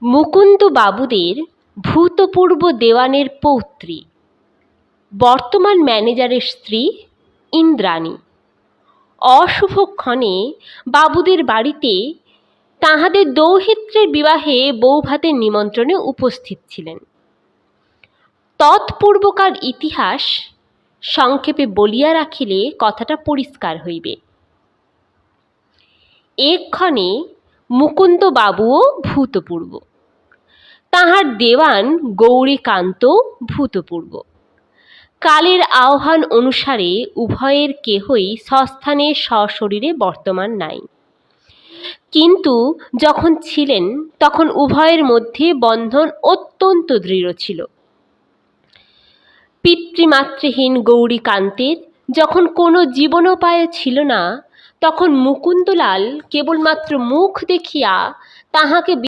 মুকুন্দ বাবুদের ভূতপূর্ব দেওয়ানের পৌত্রী, বর্তমান ম্যানেজারের স্ত্রী ইন্দ্রাণী অশুভক্ষণে বাবুদের বাড়িতে তাহাদের দৌহিত্রের বিবাহে বৌভাতের নিমন্ত্রণে উপস্থিত ছিলেন। তৎপূর্বকার ইতিহাস সংক্ষেপে বলিয়া রাখিলে কথাটা পরিষ্কার হইবে। এক্ষণে মুকুন্দবাবুও ভূতপূর্ব, তাহার দেওয়ান গৌরীকান্ত ভূতপূর্ব। কালের আহ্বান অনুসারে উভয়ের কেহই স্বস্থানে সশরীরে বর্তমান নাই, কিন্তু যখন ছিলেন তখন উভয়ের মধ্যে বন্ধন অত্যন্ত দৃঢ় ছিল। পিতৃমাতৃহীন গৌরীকান্তের যখন কোনো জীবনোপায় ছিল না, তখন মুকুন্দলাল কেবলমাত্র মুখ দেখিয়া তাহাকে